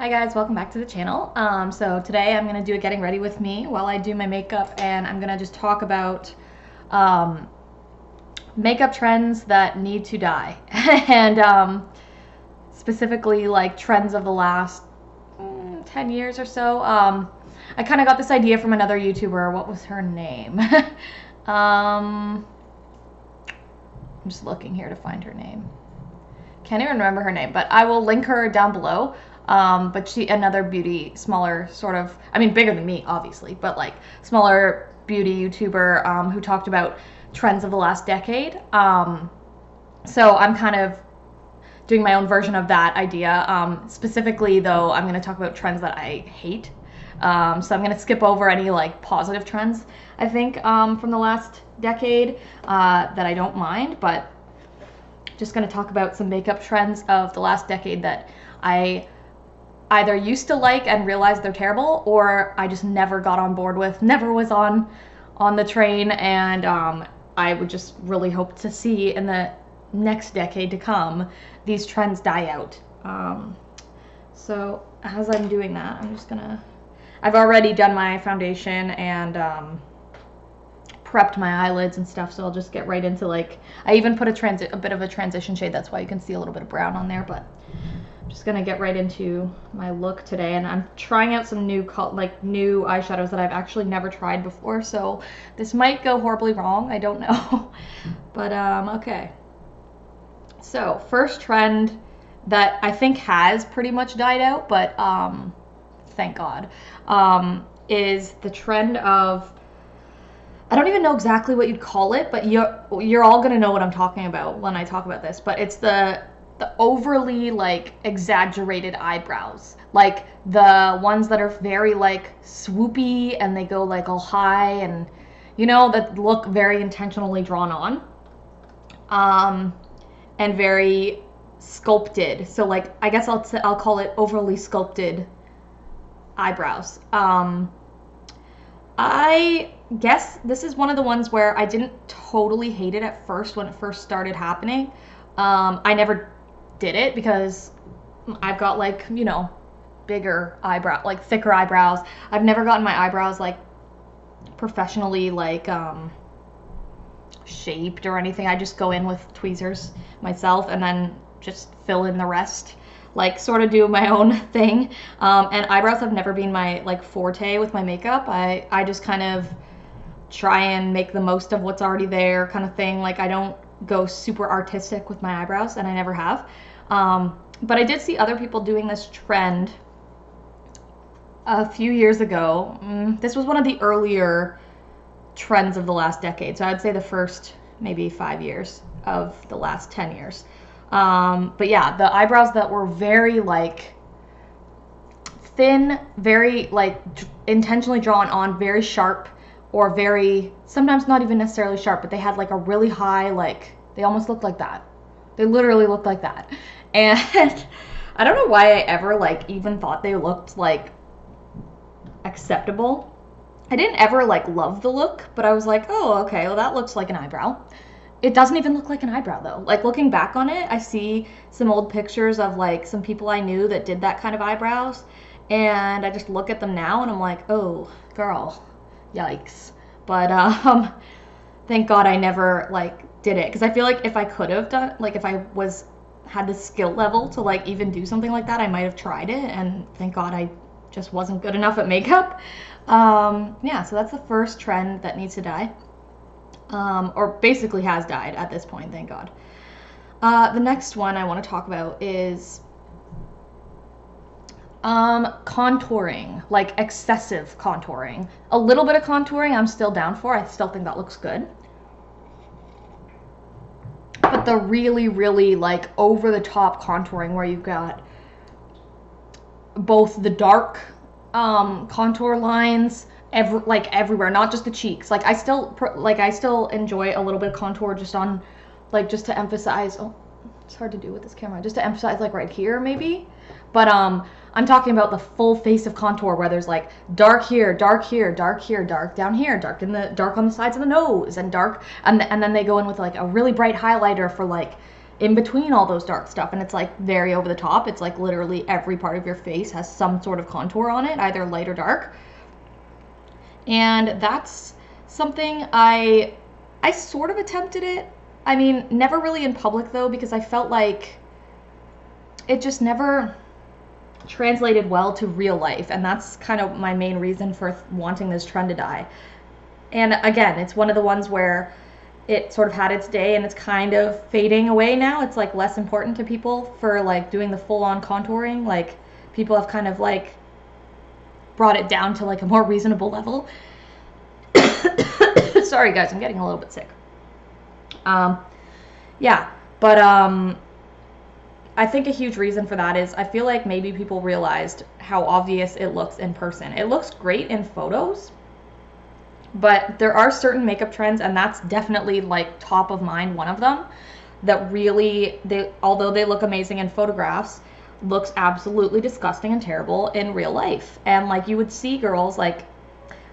Hi guys, welcome back to the channel. So today I'm gonna do a getting ready with me while I do my makeup, and I'm gonna just talk about makeup trends that need to die, and specifically like trends of the last 10 years or so. I kind of got this idea from another YouTuber. What was her name? I'm just looking here to find her name. Can't even remember her name, but I will link her down below. But she, another beauty, smaller sort of, I mean, bigger than me, obviously, but like smaller beauty YouTuber who talked about trends of the last decade. So I'm kind of doing my own version of that idea. Specifically, though, I'm going to talk about trends that I hate. So I'm going to skip over any like positive trends, I think, from the last decade that I don't mind, but just going to talk about some makeup trends of the last decade that I either used to like and realized they're terrible, or I just never got on board with, never was on the train, and I would just really hope to see in the next decade to come these trends die out. So as I'm doing that, I'm just gonna, I've already done my foundation and prepped my eyelids and stuff, so I'll just get right into, like, I even put a bit of a transition shade, that's why you can see a little bit of brown on there, but I'm just gonna get right into my look today. And I'm trying out some new new eyeshadows that I've actually never tried before, so this might go horribly wrong, I don't know. But okay, so first trend that I think has pretty much died out, but thank God, is the trend of, I don't even know exactly what you'd call it, but you're all gonna know what I'm talking about when I talk about this, but it's the overly like exaggerated eyebrows, like the ones that are very like swoopy and they go like all high, and you know, that look very intentionally drawn on, and very sculpted. So like, I guess I'll call it overly sculpted eyebrows. I guess this is one of the ones where I didn't totally hate it at first when it first started happening. I never did it because I've got, like, you know, bigger eyebrow, like thicker eyebrows. I've never gotten my eyebrows like professionally like shaped or anything. I just go in with tweezers myself and then just fill in the rest, like sort of do my own thing. And eyebrows have never been my like forte with my makeup. I just kind of try and make the most of what's already there, kind of thing. Like, I don't go super artistic with my eyebrows, and I never have. But I did see other people doing this trend a few years ago. This was one of the earlier trends of the last decade, so I'd say the first maybe 5 years of the last 10 years. But yeah, the eyebrows that were very like thin, very like intentionally drawn on, very sharp, or very, sometimes not even necessarily sharp, but they had like a really high, like, they almost looked like that. They literally looked like that. And I don't know why I ever like even thought they looked like acceptable. I didn't ever like love the look, but I was like, oh, okay, well that looks like an eyebrow. It doesn't even look like an eyebrow though. Like, looking back on it, I see some old pictures of like some people I knew that did that kind of eyebrows, and I just look at them now and I'm like, oh girl, yikes. But thank God I never like did it, because I feel like if I could have done, like, if I had the skill level to like even do something like that, I might have tried it, and thank God I just wasn't good enough at makeup. Yeah, so that's the first trend that needs to die, or basically has died at this point, thank God. The next one I want to talk about is contouring, like excessive contouring. A little bit of contouring I'm still down for. I still think that looks good. But the really, really like over the top contouring where you've got both the dark contour lines everywhere, not just the cheeks. Like, I still enjoy a little bit of contour just on, like, just to emphasize, oh, it's hard to do with this camera, just to emphasize like right here maybe. But I'm talking about the full face of contour where there's like dark here, dark here, dark here, dark down here, dark on the sides of the nose, and dark, and then they go in with like a really bright highlighter for like in between all those dark stuff, and it's like very over the top. It's like literally every part of your face has some sort of contour on it, either light or dark. And that's something I sort of attempted it. I mean, never really in public though, because I felt like it just never translated well to real life, and that's kind of my main reason for wanting this trend to die. And again, it's one of the ones where it sort of had its day and it's kind of fading away now. It's like less important to people for like doing the full-on contouring. Like people have kind of like brought it down to like a more reasonable level. Sorry guys, I'm getting a little bit sick. Yeah, but I think a huge reason for that is I feel like maybe people realized how obvious it looks in person. It looks great in photos, but there are certain makeup trends, and that's definitely like top of mind, one of them, that really, although they look amazing in photographs, looks absolutely disgusting and terrible in real life. And like you would see girls, like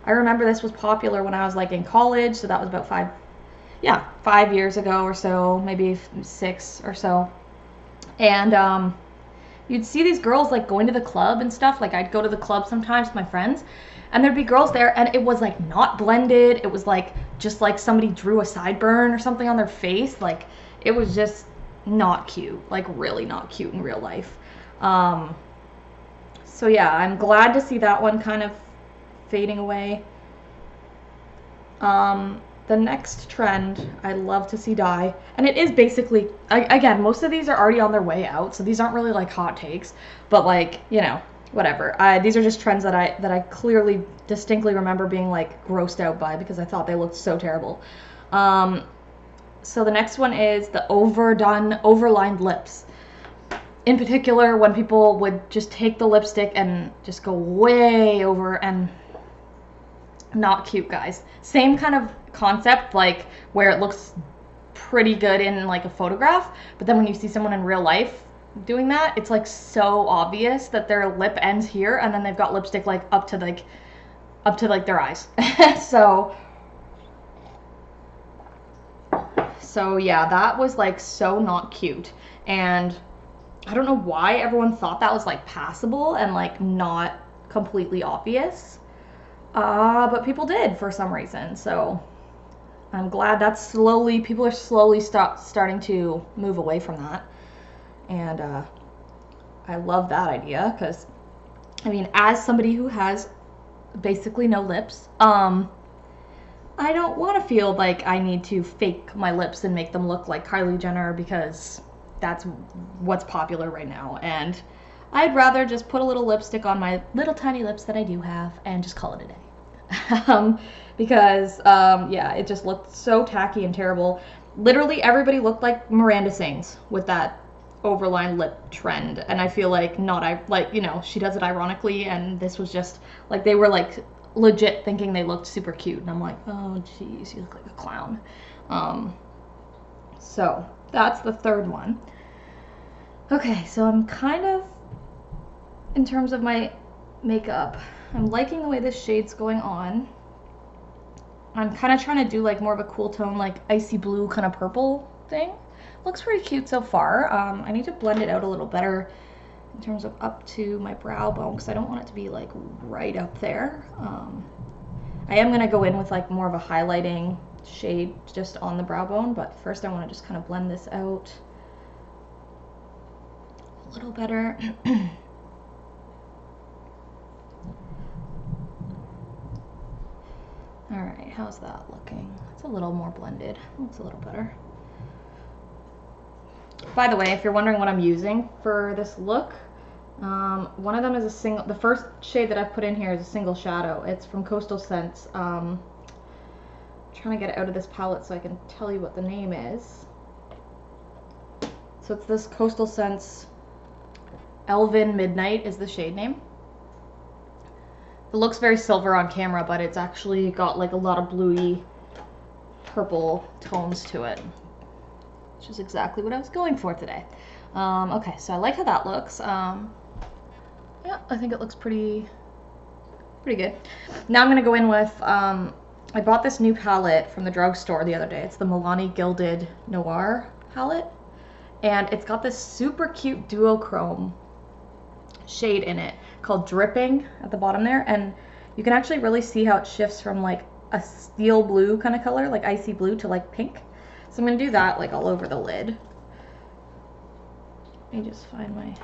I remember this was popular when I was like in college, so that was about 5 years ago or so, maybe 6 or so. And you'd see these girls like going to the club and stuff. Like I'd go to the club sometimes with my friends, and there'd be girls there, and it was like not blended. It was like just like somebody drew a sideburn or something on their face. Like it was just not cute, like really not cute in real life. So yeah, I'm glad to see that one kind of fading away. The next trend I'd love to see die, and it is basically, again, most of these are already on their way out, so these aren't really like hot takes, but like, you know, whatever. These are just trends that I clearly, distinctly remember being like grossed out by because I thought they looked so terrible. So the next one is the overdone, overlined lips. In particular, when people would just take the lipstick and just go way over, and not cute, guys. Same kind of concept, like where it looks pretty good in like a photograph, but then when you see someone in real life doing that, it's like so obvious that their lip ends here and then they've got lipstick like up to their eyes. So yeah, that was like so not cute, and I don't know why everyone thought that was like passable and like not completely obvious. But people did for some reason, so I'm glad that's people are slowly starting to move away from that. And I love that idea, because, I mean, as somebody who has basically no lips, I don't want to feel like I need to fake my lips and make them look like Kylie Jenner, because that's what's popular right now. And I'd rather just put a little lipstick on my little tiny lips that I do have and just call it a day. Because yeah, it just looked so tacky and terrible. Literally everybody looked like Miranda Sings with that overlined lip trend, and I feel like you know, she does it ironically, and this was just like they were like legit thinking they looked super cute, and I'm like, oh geez, you look like a clown. So that's the third one. Okay, so I'm kind of, in terms of my makeup, I'm liking the way this shade's going on. I'm kind of trying to do like more of a cool tone, like icy blue kind of purple thing. Looks pretty cute so far. I need to blend it out a little better in terms of up to my brow bone, because I don't want it to be like right up there. I am going to go in with like more of a highlighting shade just on the brow bone, but first I want to just kind of blend this out a little better. Alright, how's that looking? It's a little more blended. Looks a little better. By the way, if you're wondering what I'm using for this look, one of them is the first shade that I've put in here is a single shadow. It's from Coastal Scents. I'm trying to get it out of this palette so I can tell you what the name is. So it's this Coastal Scents Elven Midnight is the shade name. It looks very silver on camera, but it's actually got like a lot of bluey purple tones to it, which is exactly what I was going for today. Okay, so I like how that looks. Yeah, I think it looks pretty good. Now I'm gonna go in with, I bought this new palette from the drugstore the other day. It's the Milani Gilded Noir palette, and it's got this super cute duochrome shade in it called Dripping at the bottom there, and you can actually really see how it shifts from like a steel blue kind of color, like icy blue, to like pink. So I'm gonna do that like all over the lid. Let me just find my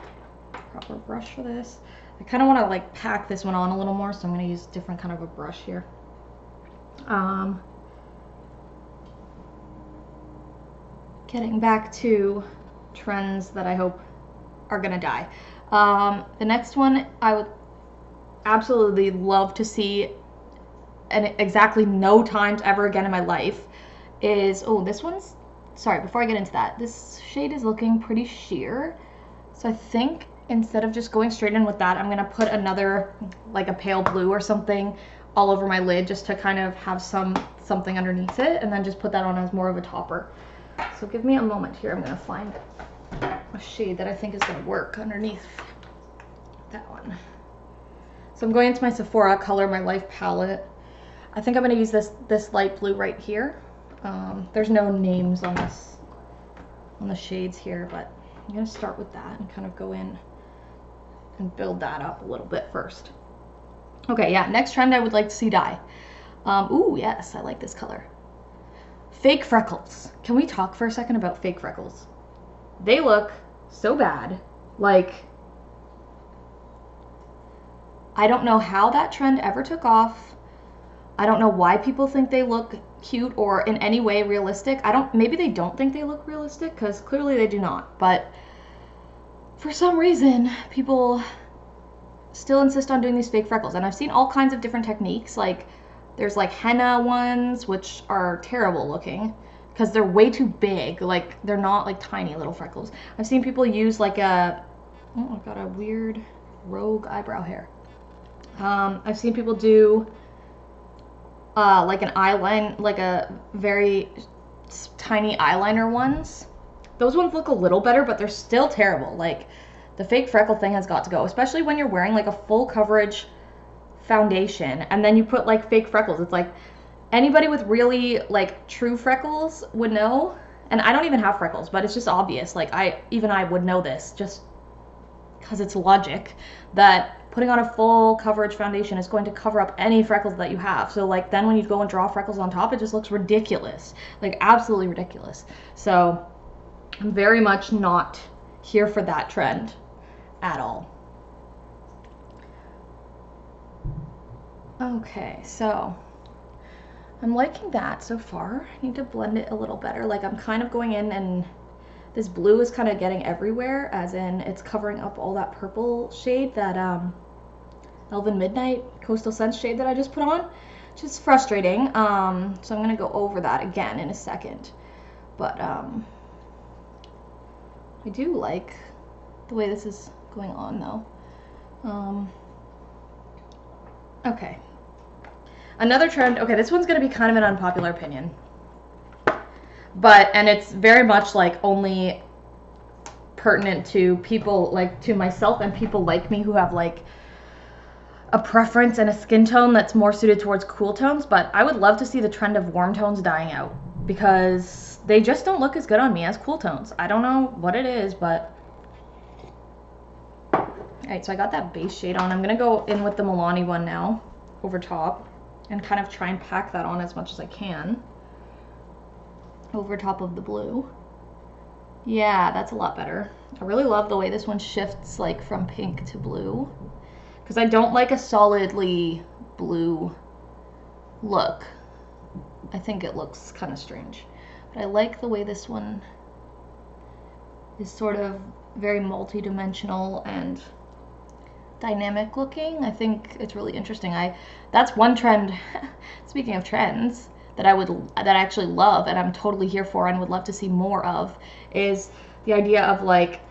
proper brush for this. I kind of want to like pack this one on a little more, so I'm going to use a different kind of a brush here. Getting back to trends that I hope are going to die. The next one I would absolutely love to see, and exactly no times ever again in my life, is, oh, this one's, sorry, before I get into that, this shade is looking pretty sheer. So I think instead of just going straight in with that, I'm gonna put another, like a pale blue or something all over my lid, just to kind of have something underneath it, and then just put that on as more of a topper. So give me a moment here. I'm gonna find a shade that I think is gonna work underneath that one. So I'm going into my Sephora Color My Life palette. I think I'm gonna use this light blue right here. There's no names on the shades here, but I'm gonna start with that and kind of go in and build that up a little bit first. Okay, yeah, next trend I would like to see die. Ooh, yes, I like this color. Fake freckles. Can we talk for a second about fake freckles? They look so bad. Like, I don't know how that trend ever took off. I don't know why people think they look cute or in any way realistic. Maybe they don't think they look realistic, because clearly they do not. But for some reason, people still insist on doing these fake freckles. And I've seen all kinds of different techniques. Like, there's like henna ones, which are terrible looking because they're way too big. Like, they're not like tiny little freckles. I've seen people use like oh, I've got a weird rogue eyebrow hair. I've seen people do like an eyeliner, like a very tiny eyeliner ones. Those ones look a little better, but they're still terrible. Like, the fake freckle thing has got to go, especially when you're wearing like a full coverage foundation and then you put like fake freckles. It's like, anybody with really like true freckles would know, and I don't even have freckles, but it's just obvious. Like, even I would know this just because it's logic, that putting on a full coverage foundation is going to cover up any freckles that you have. So like, then when you go and draw freckles on top, it just looks ridiculous, like absolutely ridiculous. So I'm very much not here for that trend at all. Okay, so I'm liking that so far. I need to blend it a little better. Like, I'm kind of going in and this blue is kind of getting everywhere, as in it's covering up all that purple shade, that Elven Midnight Coastal Scents shade that I just put on, which is frustrating. So I'm going to go over that again in a second. But I do like the way this is going on though. Okay. Another trend, okay, this one's going to be kind of an unpopular opinion. And it's very much like only pertinent to people, like to myself and people like me who have like a preference and a skin tone that's more suited towards cool tones. But I would love to see the trend of warm tones dying out, because they just don't look as good on me as cool tones. I don't know what it is, but... Alright, so I got that base shade on. I'm going to go in with the Milani one now, over top, and kind of try and pack that on as much as I can over top of the blue. Yeah, that's a lot better. I really love the way this one shifts like from pink to blue, because I don't like a solidly blue look. I think it looks kind of strange. But I like the way this one is sort of very multi-dimensional and dynamic looking. I think it's really interesting. That's one trend, speaking of trends, that I actually love and I'm totally here for and would love to see more of, is the idea of like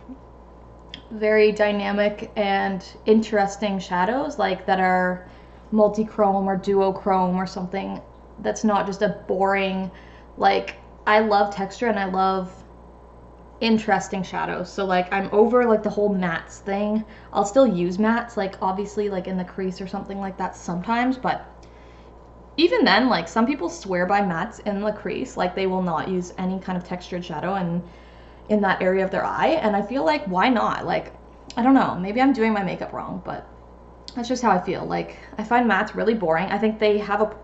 very dynamic and interesting shadows, like that are multi-chrome or duochrome or something that's not just a boring, like, I love texture and I love interesting shadows. So like, I'm over like the whole mattes thing. I'll still use mattes, like obviously like in the crease or something like that sometimes, but even then, like, some people swear by mattes in the crease, like they will not use any kind of textured shadow, and in that area of their eye, and I feel like, why not? Like, I don't know, maybe I'm doing my makeup wrong, but that's just how I feel. Like, I find mattes really boring. I think they have a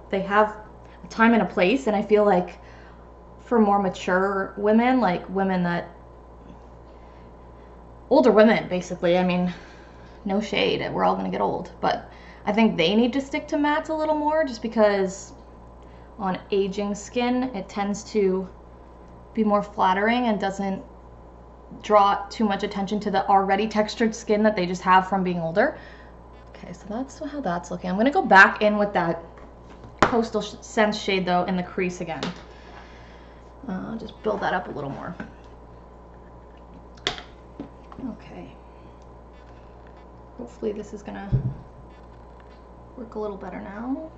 time and a place, and I feel like for more mature women, like women that, older women basically, I mean, no shade, we're all gonna get old, but I think they need to stick to mattes a little more, just because on aging skin it tends to be more flattering and doesn't draw too much attention to the already textured skin that they just have from being older. Okay, so that's how that's looking. I'm gonna go back in with that Coastal Scents shade though in the crease again. Just build that up a little more. Okay. Hopefully this is gonna work a little better now.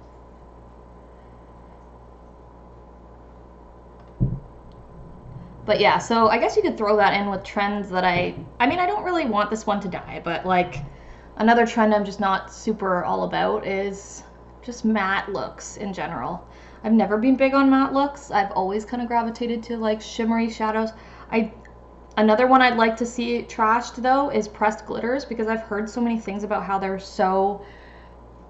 But yeah, so I guess you could throw that in with trends that I mean, I don't really want this one to die, but like another trend I'm just not super all about is just matte looks in general. I've never been big on matte looks. I've always kind of gravitated to like shimmery shadows. Another one I'd like to see trashed though is pressed glitters, because I've heard so many things about how they're so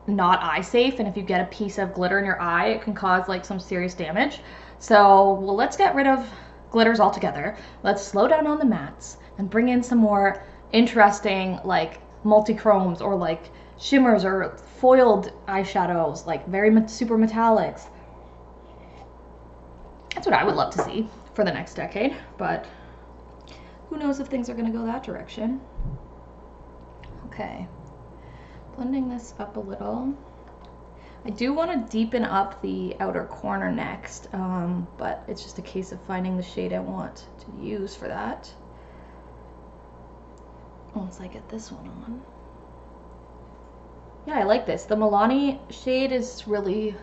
not eye safe, and if you get a piece of glitter in your eye, it can cause like some serious damage. So, well, let's get rid of glitters altogether. Let's slow down on the mattes and bring in some more interesting like multi-chromes or like shimmers or foiled eyeshadows, like very super metallics. That's what I would love to see for the next decade, but who knows if things are going to go that direction. Okay, blending this up a little. I do want to deepen up the outer corner next, but it's just a case of finding the shade I want to use for that. Once I get this one on. Yeah, I like this. The Milani shade is really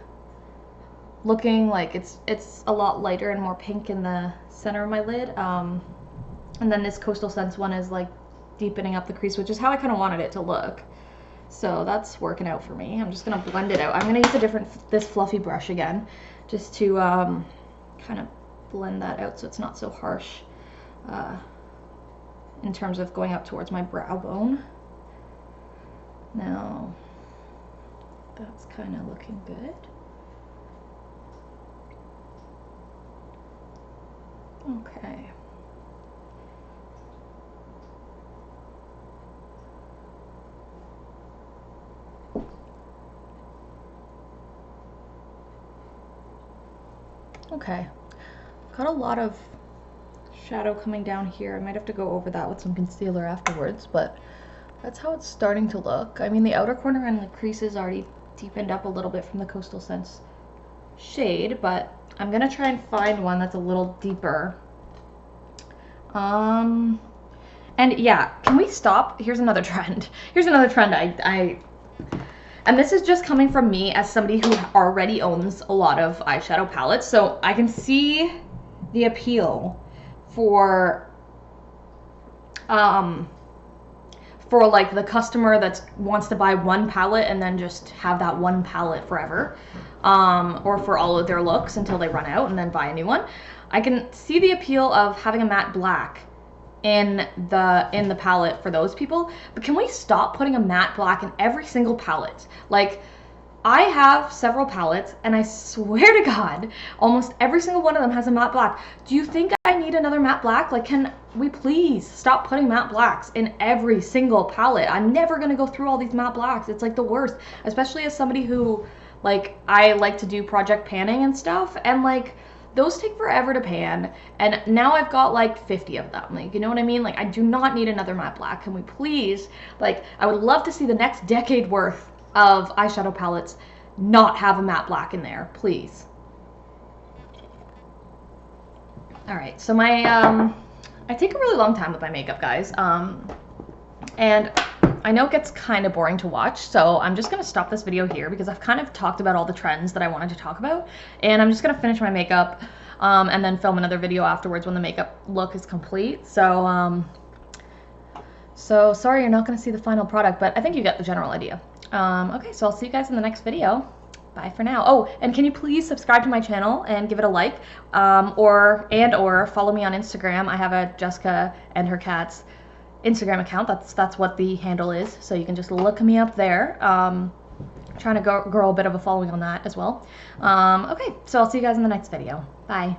looking like it's a lot lighter and more pink in the center of my lid. And then this Coastal Scents one is like deepening up the crease, which is how I kind of wanted it to look. So that's working out for me. I'm just gonna blend it out. I'm gonna use this fluffy brush again, just to kind of blend that out so it's not so harsh in terms of going up towards my brow bone. Now, that's kind of looking good. Okay. Okay, got a lot of shadow coming down here. I might have to go over that with some concealer afterwards, but that's how it's starting to look. I mean, the outer corner and the creases already deepened up a little bit from the Coastal Scents shade, but I'm gonna try and find one that's a little deeper. And yeah, can we stop? Here's another trend. Here's another trend and this is just coming from me as somebody who already owns a lot of eyeshadow palettes, so I can see the appeal for like the customer that wants to buy one palette and then just have that one palette forever, or for all of their looks until they run out and then buy a new one. I can see the appeal of having a matte black in the palette for those people, but can we stop putting a matte black in every single palette? Like, I have several palettes and I swear to God, almost every single one of them has a matte black. Do you think I need another matte black? Like, can we please stop putting matte blacks in every single palette? I'm never gonna go through all these matte blacks. It's like the worst, especially as somebody who, like, I like to do project panning and stuff, and like those take forever to pan, and now I've got like 50 of them. Like, you know what I mean? Like, I do not need another matte black. Can we please, like, I would love to see the next decade worth of eyeshadow palettes not have a matte black in there, please. All right, so my I take a really long time with my makeup, guys, and I know it gets kind of boring to watch, so I'm just gonna stop this video here because I've kind of talked about all the trends that I wanted to talk about, and I'm just gonna finish my makeup and then film another video afterwards when the makeup look is complete. So so sorry you're not gonna see the final product, but I think you get the general idea. Okay, so I'll see you guys in the next video. bye for now. Oh, and can you please subscribe to my channel and give it a like, or follow me on Instagram. I have a Jessica and her cats Instagram account. That's what the handle is. So you can just look me up there. Trying to grow a bit of a following on that as well. Okay, so I'll see you guys in the next video. Bye.